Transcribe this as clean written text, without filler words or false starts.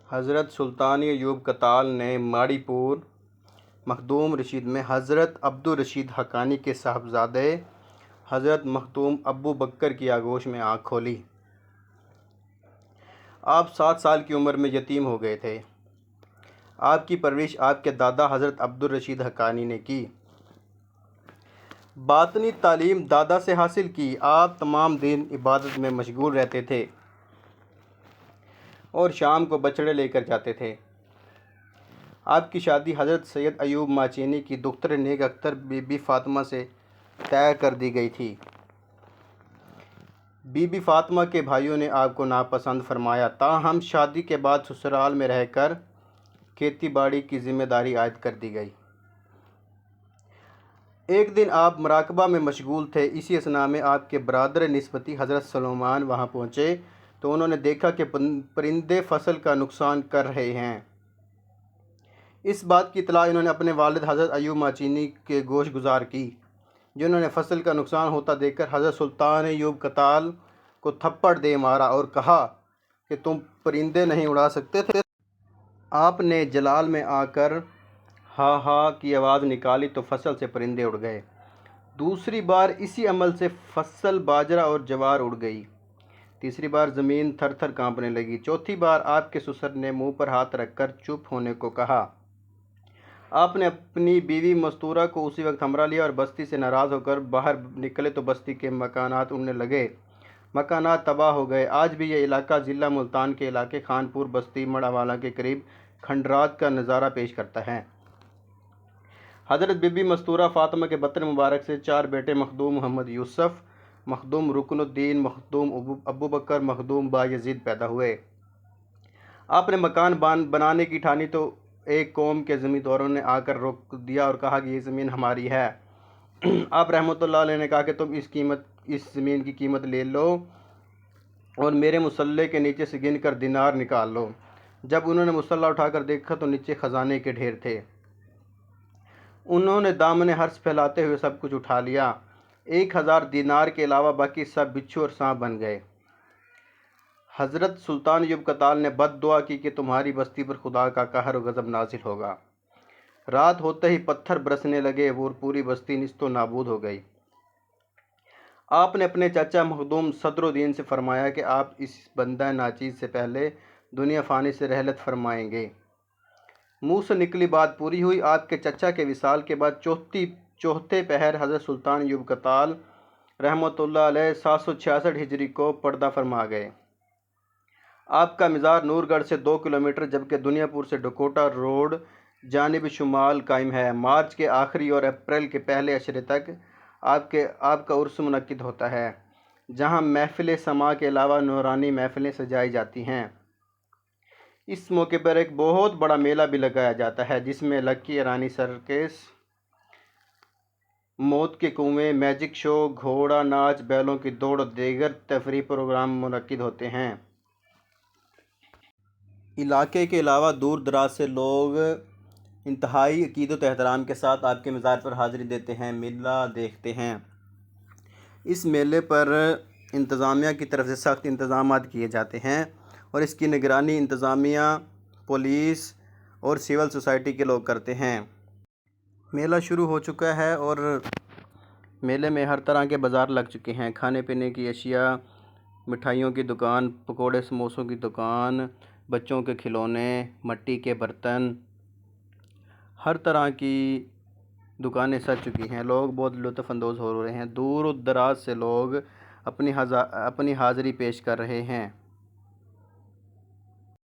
حضرت سلطان ایوب کتال نے ماڑی پور مخدوم رشید میں حضرت عبدالرشید حقانی کے صاحبزادے حضرت مختوم ابو بکر کی آغوش میں آنکھ کھولی۔ آپ 7 سال کی عمر میں یتیم ہو گئے تھے۔ آپ کی پرورش آپ کے دادا حضرت عبدالرشید حقانی نے کی۔ باطنی تعلیم دادا سے حاصل کی۔ آپ تمام دن عبادت میں مشغول رہتے تھے اور شام کو بچڑے لے کر جاتے تھے۔ آپ کی شادی حضرت سید ایوب ماچینی کی دختر نیک اختر بی بی فاطمہ سے طے کر دی گئی تھی۔ بی بی فاطمہ کے بھائیوں نے آپ کو ناپسند فرمایا، تاہم شادی کے بعد سسرال میں رہ کر کھیتی باڑی کی ذمہ داری عائد کر دی گئی۔ ایک دن آپ مراقبہ میں مشغول تھے، اسی اثناء میں آپ کے برادر نسبتی حضرت سلیمان وہاں پہنچے تو انہوں نے دیکھا کہ پرندے فصل کا نقصان کر رہے ہیں۔ اس بات کی اطلاع انہوں نے اپنے والد حضرت ایوب ماچینی کے گوش گزار کی، جنہوں نے فصل کا نقصان ہوتا دیکھ کر حضرت سلطان ایوب کتال کو تھپڑ دے مارا اور کہا کہ تم پرندے نہیں اڑا سکتے تھے۔ آپ نے جلال میں آ کر ہا ہا کی آواز نکالی تو فصل سے پرندے اڑ گئے۔ دوسری بار اسی عمل سے فصل باجرہ اور جوار اڑ گئی۔ تیسری بار زمین تھر تھر کانپنے لگی۔ چوتھی بار آپ کے سسر نے منہ پر ہاتھ رکھ کر چپ ہونے کو کہا۔ آپ نے اپنی بیوی مستورہ کو اسی وقت ہمراہ لیا اور بستی سے ناراض ہو کر باہر نکلے تو بستی کے مکانات اڑنے لگے، مکانات تباہ ہو گئے۔ آج بھی یہ علاقہ ضلع ملتان کے علاقے خانپور بستی مڑا والا کے قریب کھنڈرات کا نظارہ پیش کرتا ہے۔ حضرت بی بی مستورہ فاطمہ کے بطن مبارک سے 4 بیٹے مخدوم محمد یوسف، مخدوم رکن الدین، مخدوم ابو بکر، مخدوم بایزید پیدا ہوئے۔ آپ نے مکان بنانے کی ٹھانی تو ایک قوم کے زمینداروں نے آ کر روک دیا اور کہا کہ یہ زمین ہماری ہے۔ آپ رحمۃ اللہ علیہ نے کہا کہ تم اس زمین کی قیمت لے لو اور میرے مصلے کے نیچے سے گن کر دینار نکال لو۔ جب انہوں نے مصلہ اٹھا کر دیکھا تو نیچے خزانے کے ڈھیر تھے۔ انہوں نے دامن حرص پھیلاتے ہوئے سب کچھ اٹھا لیا۔ 1000 دینار کے علاوہ باقی سب بچھو اور سانپ بن گئے۔ حضرت سلطان ایوب کتال نے بد دعا کی کہ تمہاری بستی پر خدا کا قہر و غضب نازل ہوگا۔ رات ہوتے ہی پتھر برسنے لگے اور پوری بستی نیست و نابود ہو گئی۔ آپ نے اپنے چچا مخدوم صدر الدین سے فرمایا کہ آپ اس بندہ ناچیز سے پہلے دنیا فانی سے رحلت فرمائیں گے۔ منہ سے نکلی بات پوری ہوئی۔ آپ کے چچا کے وصال کے بعد چوتھے پہر حضرت سلطان ایوب کتال رحمۃ اللہ علیہ 766 ہجری کو پردہ فرما گئے۔ آپ کا مزار نور گڑھ سے 2 کلومیٹر جبکہ دنیا پور سے ڈکوٹا روڈ جانب شمال قائم ہے۔ مارچ کے آخری اور اپریل کے پہلے عشرے تک آپ کا عرس منعقد ہوتا ہے، جہاں محفل سماع کے علاوہ نورانی محفلیں سجائی جاتی ہیں۔ اس موقع پر ایک بہت بڑا میلہ بھی لگایا جاتا ہے جس میں لکی ایرانی سرکس، موت کے کنویں، میجک شو، گھوڑا ناچ، بیلوں کی دوڑ اور دیگر تفریحی پروگرام منعقد ہوتے ہیں۔ علاقے کے علاوہ دور دراز سے لوگ انتہائی عقیدت و احترام کے ساتھ آپ کے مزار پر حاضری دیتے ہیں، میلہ دیکھتے ہیں۔ اس میلے پر انتظامیہ کی طرف سے سخت انتظامات کیے جاتے ہیں اور اس کی نگرانی انتظامیہ، پولیس اور سول سوسائٹی کے لوگ کرتے ہیں۔ میلہ شروع ہو چکا ہے اور میلے میں ہر طرح کے بازار لگ چکے ہیں۔ کھانے پینے کی اشیاء، مٹھائیوں کی دکان، پکوڑے سموسوں کی دکان، بچوں کے کھلونے، مٹی کے برتن، ہر طرح کی دکانیں سج چکی ہیں۔ لوگ بہت لطف اندوز ہو رہے ہیں۔ دور دراز سے لوگ اپنی حاضری پیش کر رہے ہیں۔